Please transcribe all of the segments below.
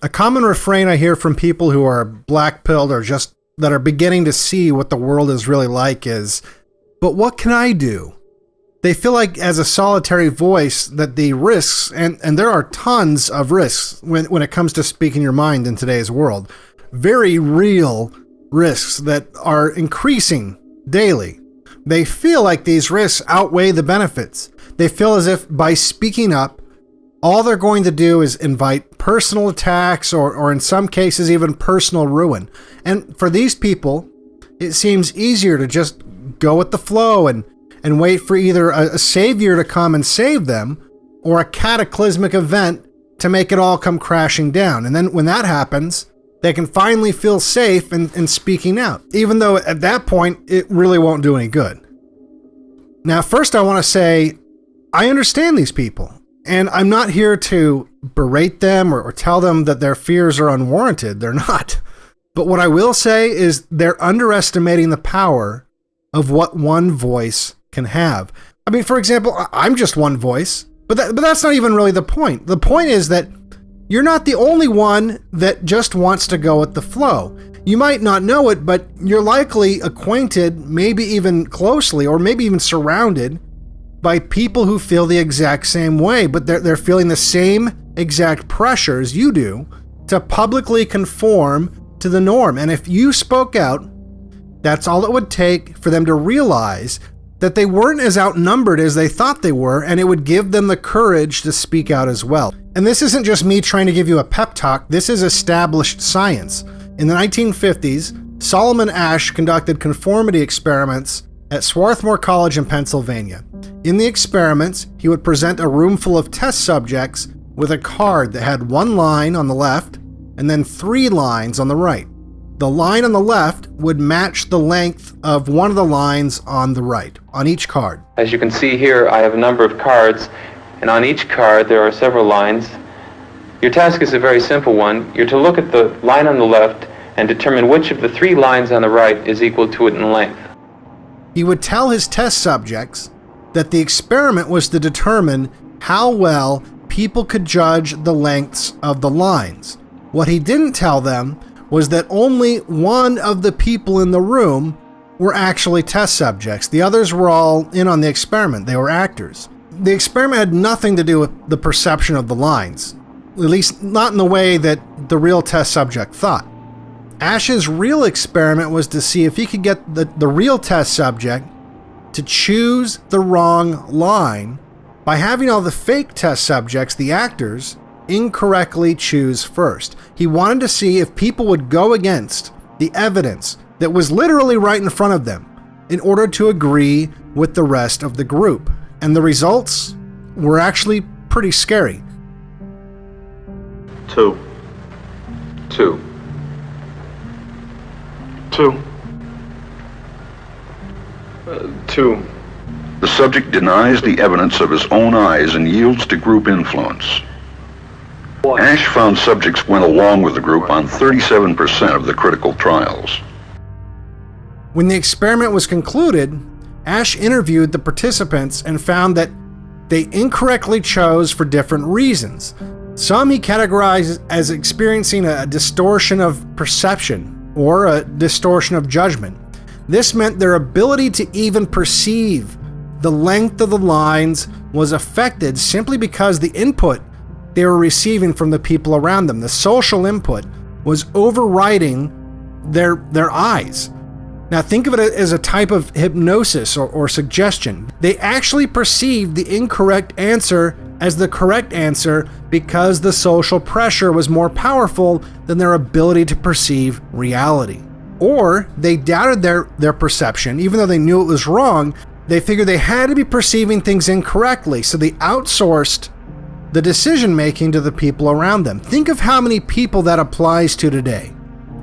A common refrain I hear from people who are black-pilled or just that are beginning to see what the world is really like is, but what can I do? They feel like as a solitary voice that the risks, and there are tons of risks when it comes to speaking your mind in today's world, very real risks that are increasing daily. They feel like these risks outweigh the benefits. They feel as if by speaking up, all they're going to do is invite personal attacks or in some cases even personal ruin. And for these people, it seems easier to just go with the flow and wait for either a savior to come and save them or a cataclysmic event to make it all come crashing down. And then when that happens, they can finally feel safe in speaking out, even though at that point, it really won't do any good. Now, first I want to say, I understand these people, and I'm not here to berate them or tell them that their fears are unwarranted. They're not. But what I will say is they're underestimating the power of what one voice can have. I mean, for example, I'm just one voice, but that's not even really the point. The point is that you're not the only one that just wants to go with the flow. You might not know it, but you're likely acquainted, maybe even closely, or maybe even surrounded by people who feel the exact same way, but they're feeling the same exact pressures you do to publicly conform to the norm. And if you spoke out, that's all it would take for them to realize that they weren't as outnumbered as they thought they were, and it would give them the courage to speak out as well. And this isn't just me trying to give you a pep talk, this is established science. In the 1950s, Solomon Asch conducted conformity experiments at Swarthmore College in Pennsylvania. In the experiments, he would present a room full of test subjects with a card that had one line on the left and then 3 lines on the right. The line on the left would match the length of one of the lines on the right, on each card. As you can see here, I have a number of cards, and on each card there are several lines. Your task is a very simple one. You're to look at the line on the left and determine which of the 3 lines on the right is equal to it in length. He would tell his test subjects that the experiment was to determine how well people could judge the lengths of the lines. What he didn't tell them was that only one of the people in the room were actually test subjects. The others were all in on the experiment. They were actors. The experiment had nothing to do with the perception of the lines, at least not in the way that the real test subject thought. Asch's real experiment was to see if he could get the real test subject to choose the wrong line by having all the fake test subjects, the actors, incorrectly choose first. He wanted to see if people would go against the evidence that was literally right in front of them in order to agree with the rest of the group. And the results were actually pretty scary. 2. 2. 2. 2. The subject denies the evidence of his own eyes and yields to group influence. Asch found subjects went along with the group on 37% of the critical trials. When the experiment was concluded, Asch interviewed the participants and found that they incorrectly chose for different reasons. Some he categorized as experiencing a distortion of perception or a distortion of judgment. This meant their ability to even perceive the length of the lines was affected simply because the input they were receiving from the people around them, the social input, was overriding their eyes. Now think of it as a type of hypnosis or suggestion. They actually perceived the incorrect answer as the correct answer because the social pressure was more powerful than their ability to perceive reality. Or they doubted their perception, even though they knew it was wrong. They figured they had to be perceiving things incorrectly, so they outsourced the decision-making to the people around them. Think of how many people that applies to today.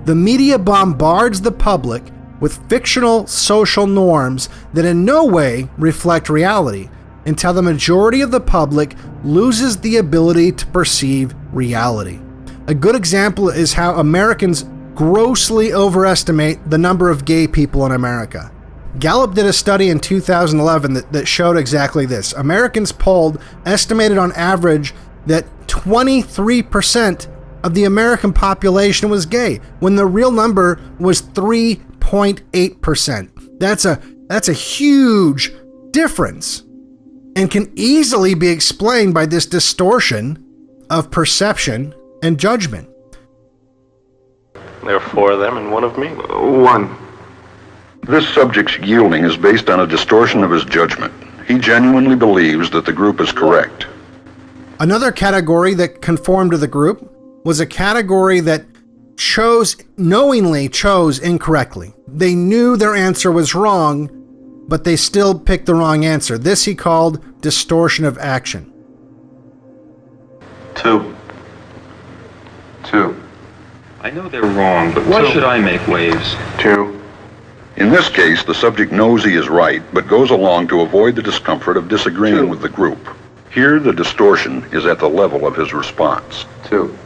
The media bombards the public with fictional social norms that in no way reflect reality, until the majority of the public loses the ability to perceive reality. A good example is how Americans grossly overestimate the number of gay people in America. Gallup did a study in 2011 that showed exactly this. Americans polled estimated on average that 23% of the American population was gay, when the real number was 3.8%. That's a huge difference, and can easily be explained by this distortion of perception and judgment. There are 4 of them and 1 of me. 1. This subject's yielding is based on a distortion of his judgment. He genuinely believes that the group is correct. Another category that conformed to the group was a category that knowingly chose incorrectly. They knew their answer was wrong, but they still picked the wrong answer. This he called distortion of action. 2. 2. I know they're wrong, but why should I make waves? 2. In this case, the subject knows he is right, but goes along to avoid the discomfort of disagreeing with the group. Here, the distortion is at the level of his response. 2.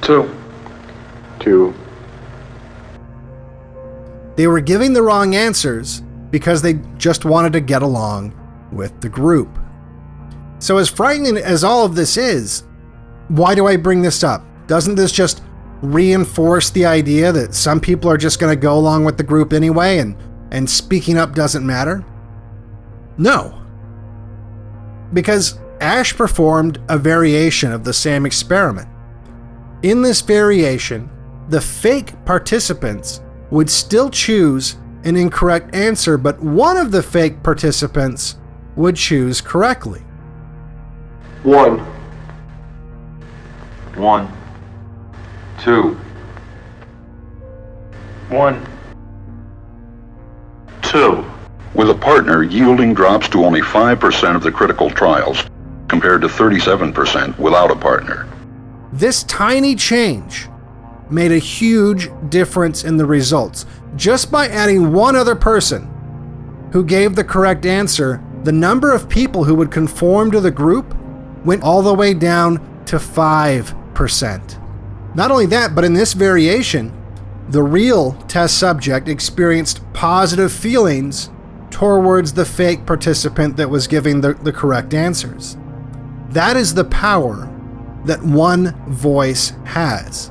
2. 2. They were giving the wrong answers because they just wanted to get along with the group. So as frightening as all of this is, why do I bring this up? Doesn't this just reinforce the idea that some people are just going to go along with the group anyway and speaking up doesn't matter? No. Because Ash performed a variation of the same experiment. In this variation, the fake participants would still choose an incorrect answer, but one of the fake participants would choose correctly. 1. 1. 2. 1. 2. With a partner, yielding drops to only 5% of the critical trials, compared to 37% without a partner. This tiny change made a huge difference in the results. Just by adding one other person who gave the correct answer, the number of people who would conform to the group went all the way down to 5%. Not only that, but in this variation, the real test subject experienced positive feelings towards the fake participant that was giving the correct answers. That is the power that one voice has.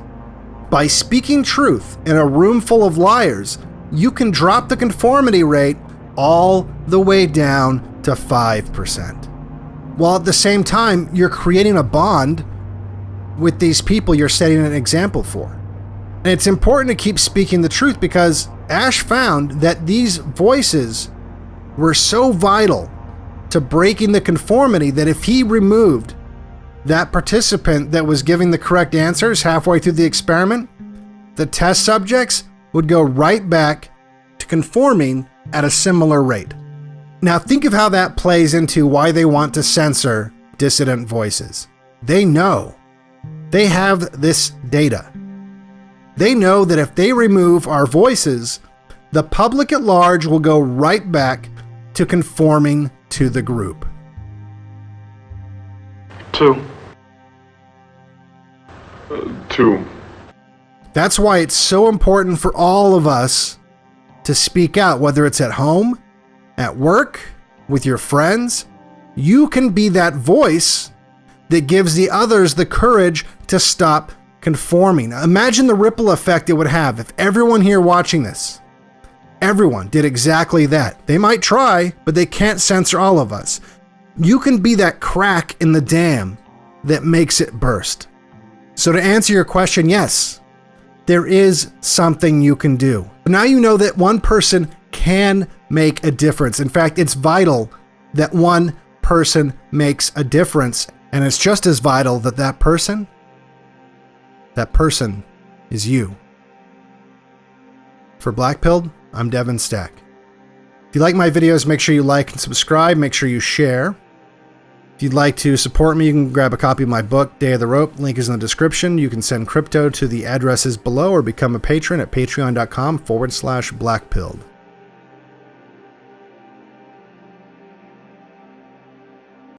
By speaking truth in a room full of liars, you can drop the conformity rate all the way down to 5%. While at the same time, you're creating a bond with these people you're setting an example for. And it's important to keep speaking the truth because Ash found that these voices were so vital to breaking the conformity that if he removed that participant that was giving the correct answers halfway through the experiment, the test subjects would go right back to conforming at a similar rate. Now think of how that plays into why they want to censor dissident voices. They know. They have this data. They know that if they remove our voices, the public at large will go right back to conforming to the group. 2. 2. That's why it's so important for all of us to speak out, whether it's at home, at work, with your friends. You can be that voice that gives the others the courage to stop conforming. Imagine the ripple effect it would have if everyone here watching this, everyone did exactly that. They might try, but they can't censor all of us. You can be that crack in the dam that makes it burst. So to answer your question, yes, there is something you can do. Now you know that one person can make a difference. In fact, it's vital that one person makes a difference. And it's just as vital that that person is you. For Black Pilled, I'm Devin Stack. If you like my videos, make sure you like and subscribe. Make sure you share. If you'd like to support me, you can grab a copy of my book, Day of the Rope. Link is in the description. You can send crypto to the addresses below or become a patron at patreon.com/blackpilled.